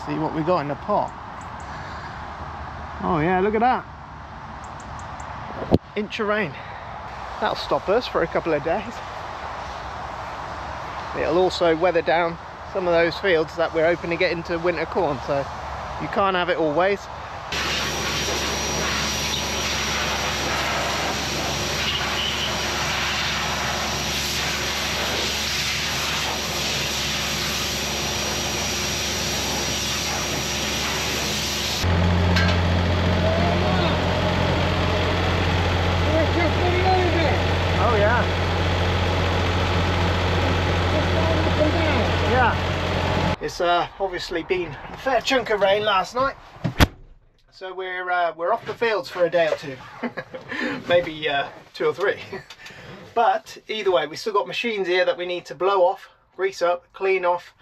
See what we got in the pot. Oh yeah, look at that. Inch of rain. That'll stop us for a couple of days. It'll also weather down some of those fields that we're hoping to get into winter corn, so you can't have it always. Oh yeah. Yeah. It's obviously been a fair chunk of rain last night, so we're off the fields for a day or two, maybe 2 or 3. But either way, we still got machines here that we need to blow off, grease up, clean off.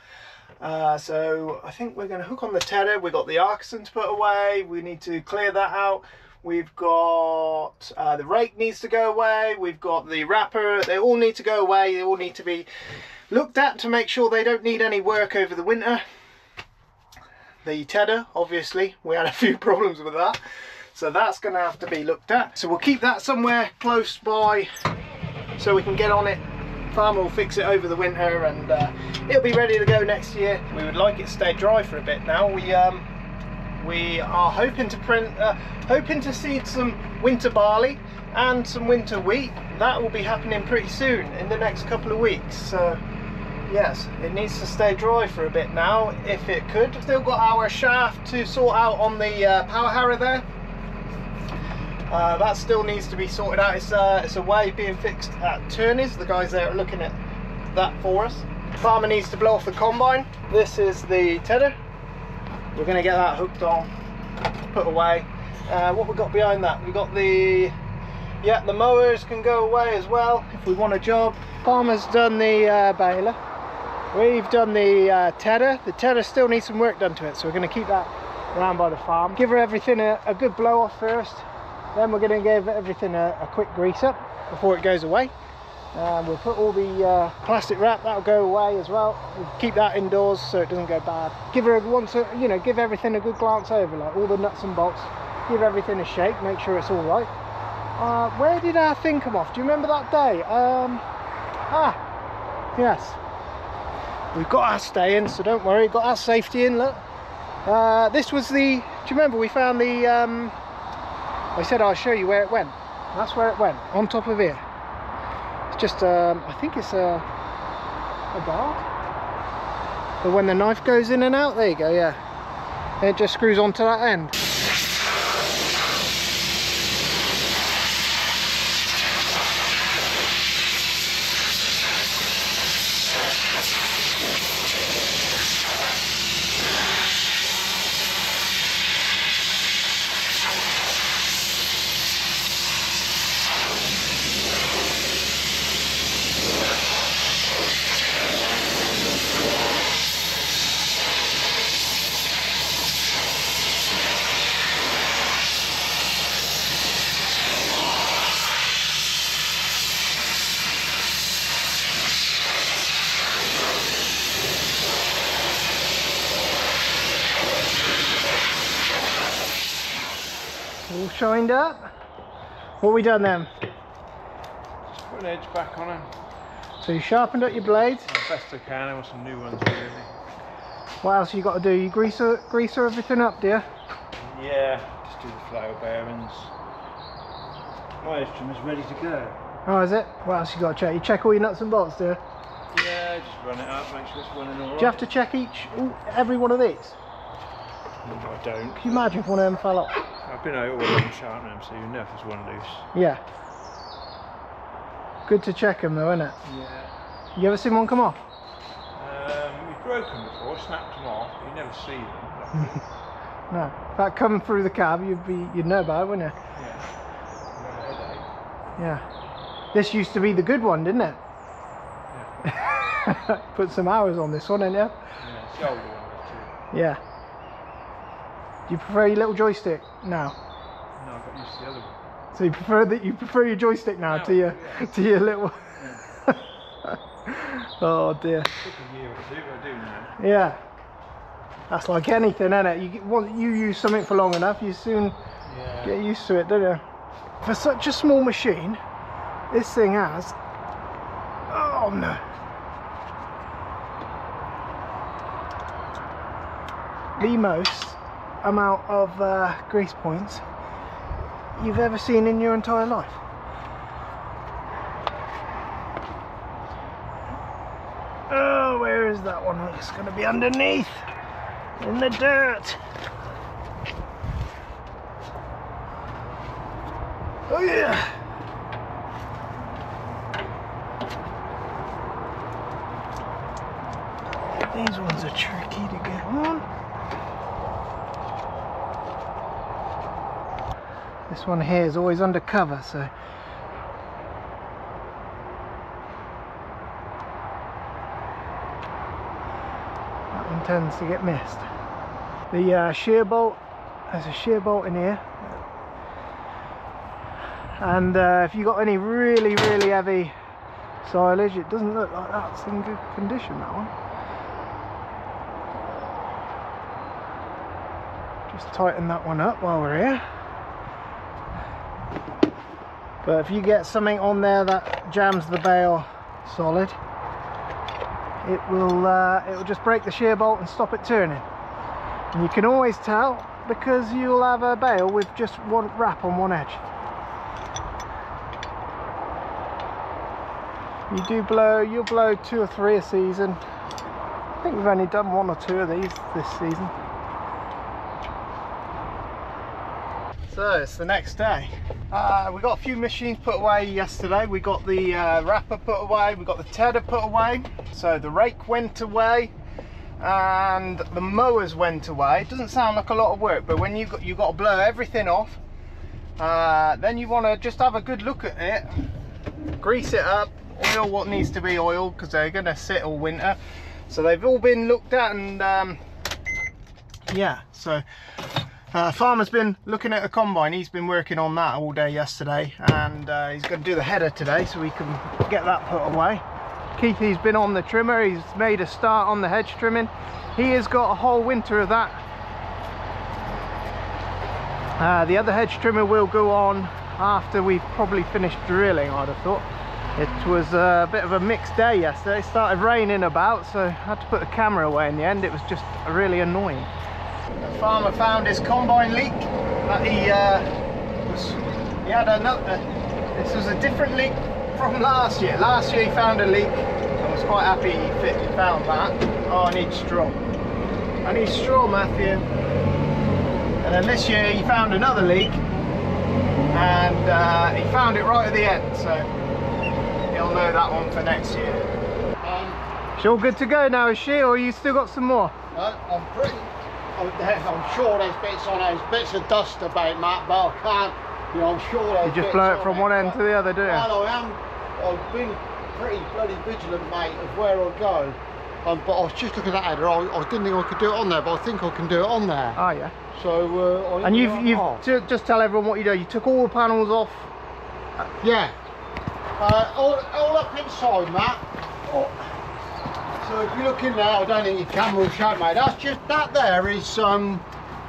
So I think we're going to hook on the tedder. We've got the Arkeson to put away. We need to clear that out. We've got the rake needs to go away. We've got the wrapper. They all need to go away. They all need to be looked at to make sure they don't need any work over the winter. The tedder, obviously, we had a few problems with that, so that's going to have to be looked at. So we'll keep that somewhere close by so we can get on it. Farmer will fix it over the winter and it'll be ready to go next year. We would like it to stay dry for a bit now. We are hoping to seed some winter barley and some winter wheat. That will be happening pretty soon in the next couple of weeks. So yes, it needs to stay dry for a bit now if it could. Still got our shaft to sort out on the power harrow there. That still needs to be sorted out. It's away being fixed at Turney's. The guys there are looking at that for us. Farmer needs to blow off the combine. This is the tedder. We're going to get that hooked on, put away. What we've got behind that, we've got the mowers can go away as well if we want a job. Farmer's done the baler. We've done the tedder. The tedder still needs some work done to it, so we're going to keep that around by the farm. Give her everything a good blow off first, then we're going to give everything a quick grease up before it goes away. We'll put all the plastic wrap, that'll go away as well. We'll keep that indoors so it doesn't go bad. Give her give everything a good glance over, like all the nuts and bolts. Give everything a shake, make sure it's all right. Where did our thing come off? Do you remember that day? Yes. We've got our stay in, so don't worry. Got our safety in, look. This was the, do you remember we found the, I said I'll show you where it went. That's where it went, on top of here. It's just, I think it's a guard. But when the knife goes in and out, there you go, yeah. It just screws onto that end. All shined up. What have we done then? Just put an edge back on it. So you sharpened up your blades. Best I can. I want some new ones really. What else you got to do? You grease everything up, do you? Yeah, just do the flower bearings. My instrument is ready to go. Oh, is it? What else you got to check? You check all your nuts and bolts, do you? Yeah, just run it up, make sure it's running all right. Do you have to check every one of these? No, I don't. Can you imagine if one of them fell off? I've been out all and sharpening them, so you know if there's one loose. Yeah. Good to check them though, isn't it? Yeah. You ever seen one come off? We've broken before, snapped them off, but you never see them. No. If that come through the cab, you'd know about it, wouldn't you? Yeah. Yeah. This used to be the good one, didn't it? Yeah. Put some hours on this one, didn't you? Yeah, it's the older one too. Yeah. Do you prefer your little joystick now? No, I got used to the other one. So you prefer your joystick now to your little. Yeah. Oh dear. It took a year or two, but I do now. Yeah. That's like anything, isn't it? Once you use something for long enough, you soon get used to it, don't you? For such a small machine, this thing has, oh no, the most amount of grease points you've ever seen in your entire life. Oh, where is that one? It's going to be underneath in the dirt. Oh yeah. These ones are tricky to get on. This one here is always under cover, so that one tends to get missed. The shear bolt, there's a shear bolt in here, and if you've got any really heavy silage, it doesn't look like that's in good condition, that one. Just tighten that one up while we're here. But if you get something on there that jams the bale solid, it will just break the shear bolt and stop it turning. And you can always tell because you'll have a bale with just one wrap on one edge. You'll blow 2 or 3 a season. I think we've only done 1 or 2 of these this season. So it's the next day. We got a few machines put away yesterday. We got the wrapper put away, we got the tedder put away. So the rake went away and the mowers went away. It doesn't sound like a lot of work, but when you got to blow everything off, then you want to just have a good look at it, grease it up, oil what needs to be oiled because they're going to sit all winter. So they've all been looked at, and yeah, so farmer's been looking at a combine. He's been working on that all day yesterday, and he's going to do the header today so we can get that put away. Keithy's been on the trimmer. He's made a start on the hedge trimming. He has got a whole winter of that. The other hedge trimmer will go on after we've probably finished drilling, I'd have thought. It was a bit of a mixed day yesterday. It started raining about, so I had to put the camera away in the end. It was just really annoying. The farmer found his combine leak that he had another. This was a different leak from last year. Last year he found a leak and was quite happy he found that. Oh, I need straw. I need straw, Matthew. And then this year he found another leak, and he found it right at the end, so he'll know that one for next year. She's all good to go now, is she, or you still got some more? No, I'm sure there's bits on there, there's bits of dust about, Matt, but I can't, you know, I'm sure there's You just blow it from one end to the other, do you? Well, I've been pretty bloody vigilant, mate, of where I go. But I was just looking at that header, I didn't think I could do it on there, but I think I can do it on there. Oh yeah. So, and you've just tell everyone what you do. You took all the panels off? Yeah. All up inside, Matt. Oh. So if you look in there, I don't think your camera will show, mate. That's just, that there is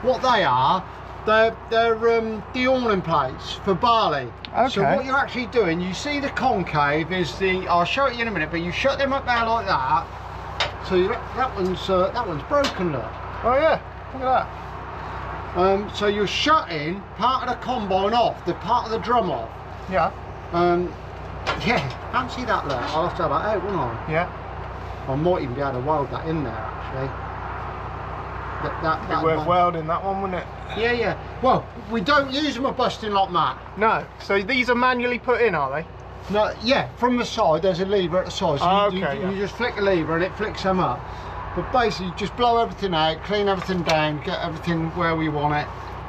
what they are. They're the awning plates for barley. Okay. So what you're actually doing, you see the concave is the, I'll show it you in a minute, but you shut them up there like that. So that one's broken, look. Oh yeah, look at that. So you're shutting part of the combine off, the part of the drum off. Yeah. Yeah, fancy that, look. I'll have to have that out, won't I? Yeah. I might even be able to weld that in there, actually. It'd be worth welding that one, wouldn't it? Yeah, yeah. Well, we don't use them a busting like that. No. So these are manually put in, are they? No. Yeah. From the side, there's a lever at the side. So you just flick the lever and it flicks them up. But basically, just blow everything out, clean everything down, get everything where we want it.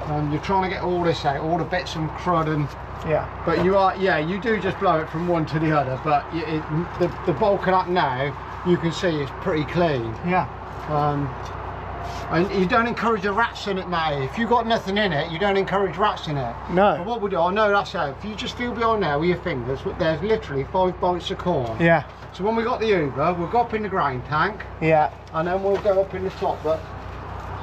And you're trying to get all this out, all the bits and crud and. Yeah. But you do just blow it from one to the other. But the bulk of that now, you can see it's pretty clean. Yeah. And you don't encourage the rats in it, mate. If you've got nothing in it, you don't encourage rats in it. No. But what we do, I know that's how. If you just feel behind there with your fingers, there's literally 5 bites of corn. Yeah. So when we got the Uber, we'll go up in the grain tank. Yeah. And then we'll go up in the top. But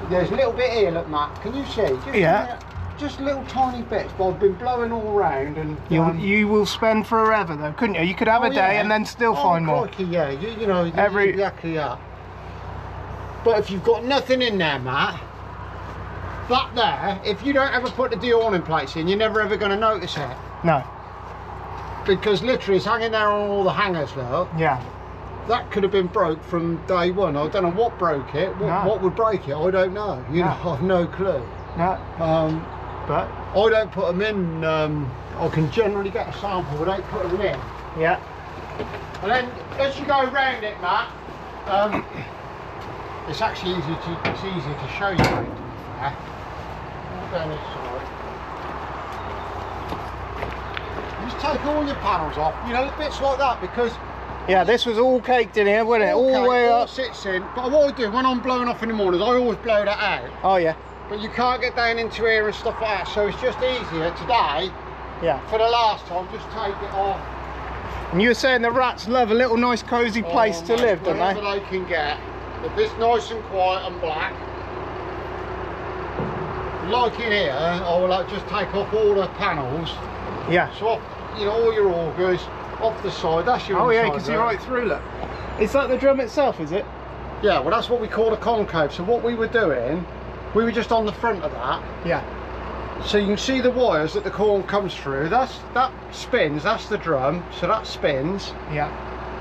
there's a little bit here, look, Matt. Can you see? Just Yeah. Just little tiny bits, but I've been blowing all around and... You will spend forever though, couldn't you? You could have a day and then still find more. Crikey, yeah, you know, exactly that. But if you've got nothing in there, Matt, that there, if you don't ever put the de-awning plates in, you're never ever going to notice it. No. Because literally it's hanging there on all the hangers, look. Yeah. That could have been broke from day one. I don't know what broke it, what would break it, I don't know. You know, I've no clue. No. But I don't put them in, I can generally get a sample, but I don't put them in. yeah. And then as you go around it, Matt, it's actually easier to show you, mate, to be fair. All down this side. Just take all your panels off, you know, bits like that, because Yeah, this was all caked in here, wasn't it? All the way all up. sits in. But what I do when I'm blowing off in the mornings, I always blow that out. Oh yeah. But you can't get down into here and stuff like that, so it's just easier today. Yeah. For the last time, just take it off. And you were saying the rats love a little nice cosy place to Mate, live, don't whatever they? they can get. If it's nice and quiet and black, like in here, I will just take off all the panels. Yeah. So off, you know, all your augers off the side. That's your. Oh yeah, you inside can see there. right through. Look. Is that the drum itself? Is it? Yeah, well that's what we call a concave. So what we were doing, we were just on the front of that. Yeah. So you can see the wires that the corn comes through. That spins. That's the drum. So that spins. Yeah.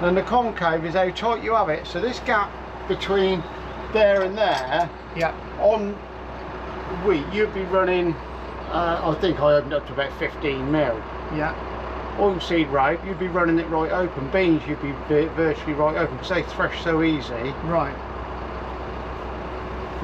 And the concave is how tight you have it. So this gap between there and there, Yeah. on wheat, you'd be running, I think I opened up to about 15 mil. Yeah. Oilseed rape, you'd be running it right open. Beans, you'd be virtually right open because they thresh so easy. Right.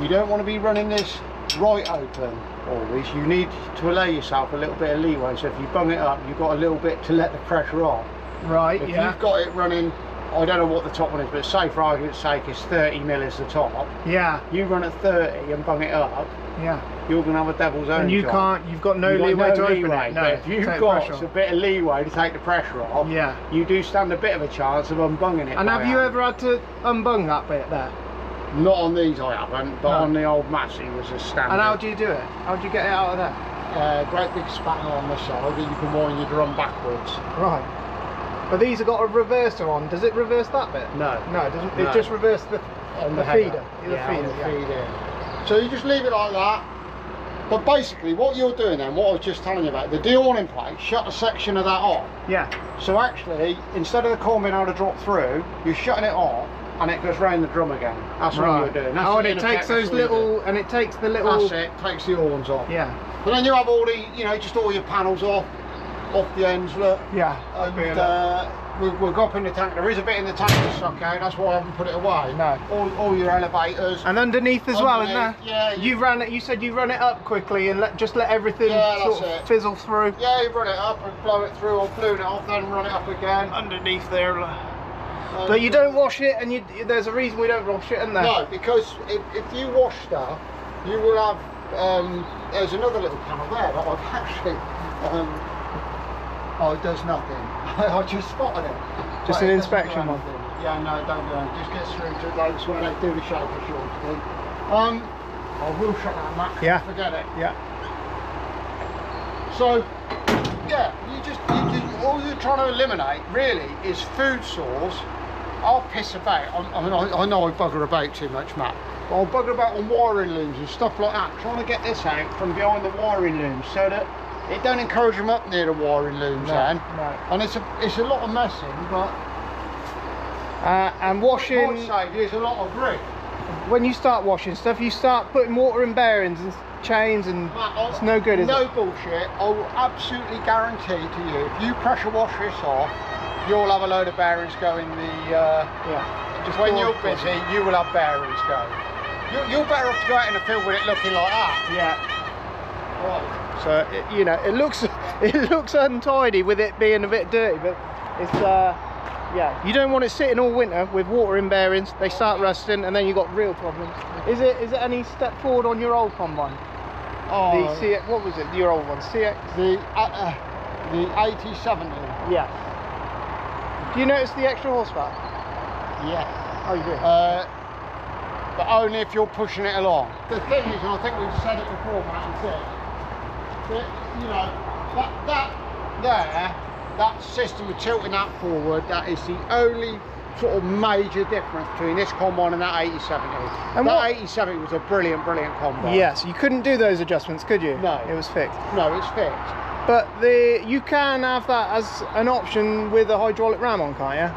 You don't want to be running this right open always. You need to allow yourself a little bit of leeway. So if you bung it up, you've got a little bit to let the pressure off. Right. If Yeah. you've got it running, I don't know what the top one is, but say for argument's sake it's 30 mil is the top. Yeah. You run at 30 and bung it up, Yeah. you're going to have a devil's own And you job. can't. You've got no You've got leeway no to open leeway, it. No. but if you've take got pressure a off. bit of leeway to take the pressure off, Yeah. you do stand a bit of a chance of unbunging it. And by have you hand. ever had to unbung that bit there? Not on these I haven't, but No. on the old Massey was a standard. And how do you do it? How do you get it out of there? Great big spanner on the side that you can wind your drum backwards. Right. But these have got a reverser on. Does it reverse that bit? No. No, it doesn't. No. It just reverses the header. feeder. The Yeah, feeder. on the Yeah. feeder. So you just leave it like that. But basically what you're doing then, what I was just telling you about, the de-awning plate, shut a section of that off. Yeah. So actually, instead of the corn being able to drop through, you're shutting it off and it goes round the drum again. That's what you're doing. That's Oh, and the it inner takes tech, those that's what you little, and it takes the do. little. That's it, takes the horns off. Yeah. And then you have all the, you know, just all your panels off the ends, look. Yeah. And we'll go up in the tank. There is a bit in the tank to suck out, that's why I haven't put it away. No. All your elevators. And underneath as well, isn't there? Underneath, yeah, You ran it. You said you run it up quickly and just let everything Yeah, sort that's of it. fizzle through. Yeah, you run it up and blow it through, or balloon it off, then run it up again. Underneath there. But you don't wash it, and there's a reason we don't wash it, isn't there? No, because if you wash stuff, you will have. There's another little panel there that I've actually. Oh, it does nothing. I just spotted it. Just But an it doesn't do inspection one. anything. Yeah, no, don't do it. Just gets through to those where they do the shaker short thing. I will shut that, Matt. Yeah. Forget it. Yeah. So, yeah, all you're trying to eliminate really is food source. I'll piss about. I know I bugger about too much, Matt. But I'll bugger about on wiring looms and stuff like that, trying to get this out from behind the wiring looms so that it don't encourage them up near the wiring looms then. No. And it's a lot of messing, but And what washing. might save you is a lot of grit. When you start washing stuff, you start putting water in bearings and chains, and Matt, it's no good, is no it? bullshit. I will absolutely guarantee to you, if you pressure wash this off, you'll have a load of bearings go in the. Yeah. Just when you're busy, you will have bearings go. You're better off to go out in the field with it looking like that. Yeah. Right. So you know, it looks untidy with it being a bit dirty, but it's yeah. You don't want it sitting all winter with water in bearings. They start rusting, and then you've got real problems. Is it any step forward on your old combine? Oh, The CX, what was it? Your old one, CX. the 8070. Yeah. Do you notice the extra horsepower? Yeah. Oh, you do. but only if you're pushing it along. The thing is, and I think we've said it before, Matt, is this, that, you know, that system of tilting that forward, that is the only sort of major difference between this combine and that 8070. And that 8070 was a brilliant combine. Yes, you couldn't do those adjustments, could you? No. It was fixed. No, it's fixed. But you can have that as an option with a hydraulic ram on, can't you?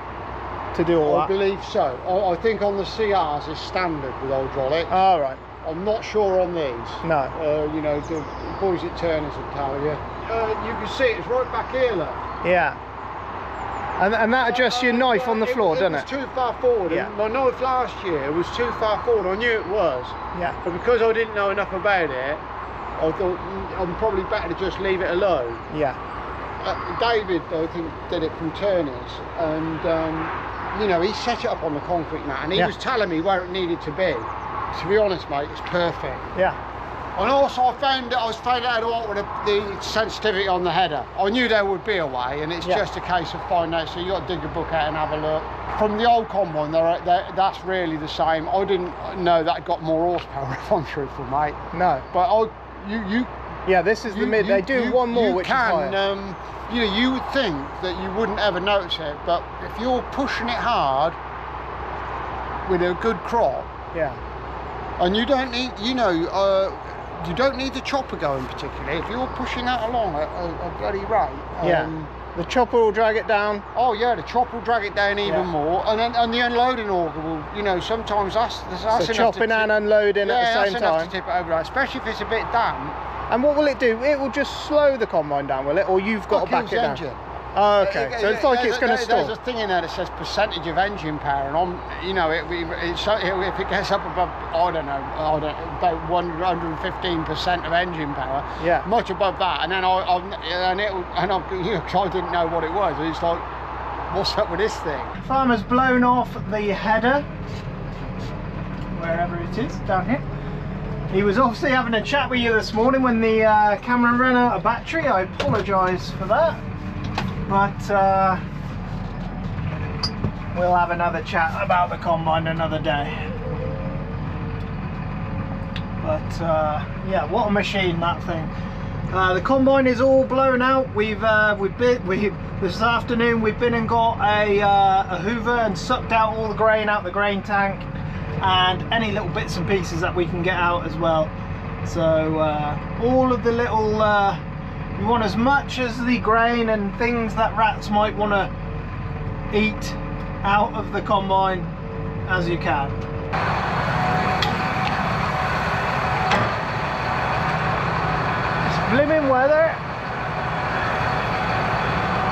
To do all that? I believe so. I think on the CRs is standard with hydraulic. Oh, right. I'm not sure on these. No. You know, the boys at Turner's will tell you. You can see it's right back here, look. Yeah. And that adjusts your knife on the floor, doesn't it? It was too far forward. Yeah. My knife last year was too far forward. I knew it was. Yeah. But because I didn't know enough about it, I thought I'm probably better to just leave it alone. Yeah. David, I think, did it from Turner's, and you know, he set it up on the concrete mat, and he was telling me where it needed to be. To be honest, mate, it's perfect. Yeah. And also, I was found out what with the sensitivity on the header. I knew there would be a way, and it's just a case of finding out. So you got to dig a book out and have a look. From the old combine, that's really the same. I didn't know that it got more horsepower, if I'm truthful, mate. No. But yeah, this is the mid. They do one more, which is higher. You know, you would think that you wouldn't ever notice it, but if you're pushing it hard with a good crop, and you don't need, you know, you don't need the chopper going particularly. If you're pushing that along at a bloody rate, the chopper will drag it down. Oh yeah, the chopper will drag it down even more, and the unloading auger will, you know, sometimes that's so chopping and unloading at the same time. Enough to tip it over, especially if it's a bit damp. And what will it do? It will just slow the combine down, will it? Or you've got to back it down? Engine. Oh, okay. So it's like it's going to stall. There's a thing in there that says percentage of engine power, and you know, if it gets up above, I don't know, about 115% of engine power, much above that, and then I didn't know what it was. It's like, what's up with this thing? Farmer's blown off the header, wherever it is, down here. He was obviously having a chat with you this morning when the camera ran out of battery. I apologise for that, but we'll have another chat about the combine another day. But yeah, what a machine, that thing. The combine is all blown out. This afternoon we've been and got a hoover and sucked out all the grain out the grain tank, and any little bits and pieces that we can get out as well. So all of the little, you want as much as the grain and things that rats might want to eat out of the combine as you can. It's blimmin' weather.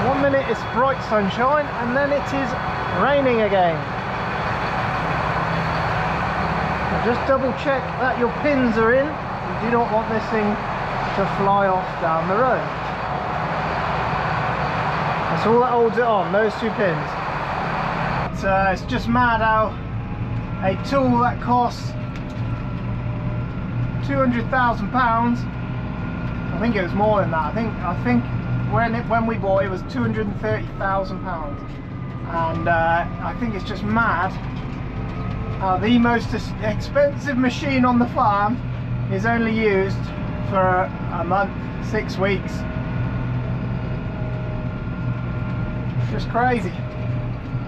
1 minute it's bright sunshine and then it is raining again. Just double check that your pins are in. You do not want this thing to fly off down the road. That's all that holds it on, those two pins. It's just mad how a tool that costs £200,000, I think it was more than that. I think when we bought it was £230,000, and I think it's just mad. The most expensive machine on the farm is only used for a month, 6 weeks. It's just crazy.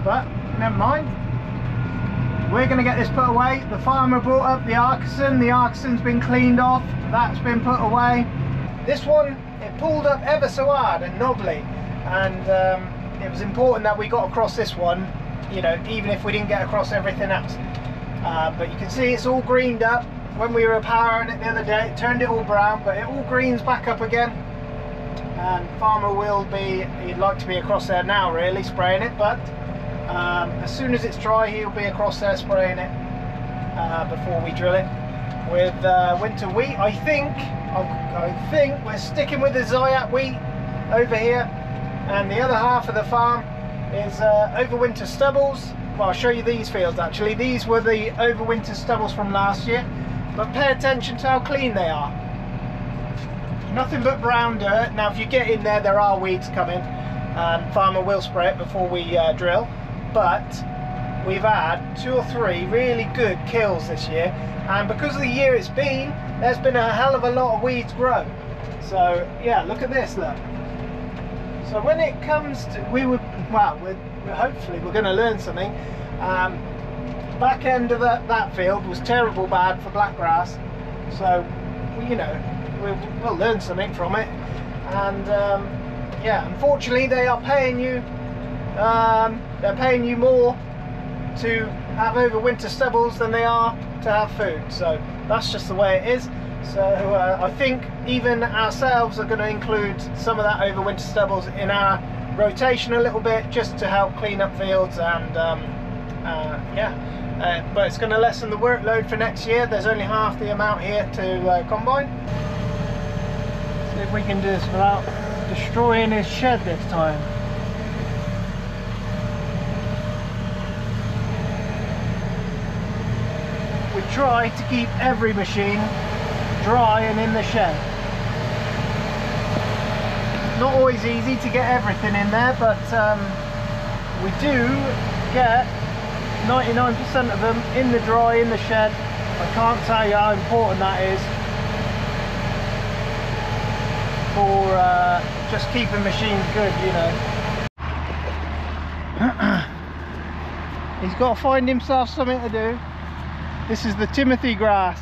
But never mind. We're going to get this put away. The farmer brought up the Arkeson. The Arkeson's been cleaned off. That's been put away. This one, it pulled up ever so hard and knobbly. And it was important that we got across this one, you know, even if we didn't get across everything else. But you can see it's all greened up. When we were powering it the other day, it turned it all brown, but it all greens back up again. And farmer will be, he'd like to be across there now really, spraying it, but as soon as it's dry he'll be across there spraying it before we drill it. With winter wheat, I think we're sticking with the Zayat wheat over here, and the other half of the farm is overwinter stubbles. Well, I'll show you these fields actually. These were the overwinter stubbles from last year, but pay attention to how clean they are. Nothing but brown dirt. Now if you get in there, there are weeds coming, and farmer will spray it before we drill, but we've had 2 or 3 really good kills this year, and because of the year it's been, there's been a hell of a lot of weeds grow. So yeah, look at this, look. So when it comes to, hopefully we're going to learn something. Back end of that field was terrible bad for blackgrass, so you know, we'll learn something from it. And yeah, unfortunately they are paying you they're paying you more to have overwinter stubbles than they are to have food, so that's just the way it is. So I think even ourselves are going to include some of that overwinter stubbles in our rotation a little bit, just to help clean up fields. And yeah, but it's going to lessen the workload for next year. There's only half the amount here to combine. See if we can do this without destroying his shed this time. We try to keep every machine dry and in the shed. Not always easy to get everything in there, but we do get 99% of them in the dry, in the shed. I can't tell you how important that is for just keeping machines good, you know. He's got to find himself something to do. This is the Timothy grass.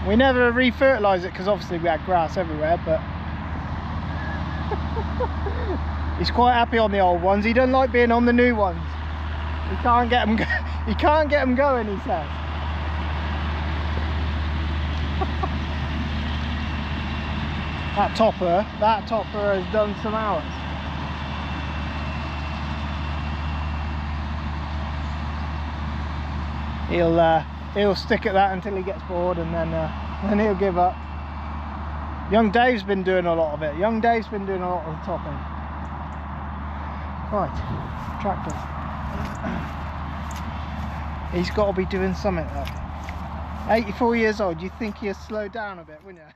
We never re-fertilise it because obviously we had grass everywhere, but he's quite happy on the old ones. He doesn't like being on the new ones. He can't get them he can't get them going, he says. That topper has done some hours. He'll stick at that until he gets bored, and then he'll give up. Young Dave's been doing a lot of it. Young Dave's been doing a lot of the topping. Right, tractor. He's got to be doing something though. 84 years old, you'd think he'd slow down a bit, wouldn't you?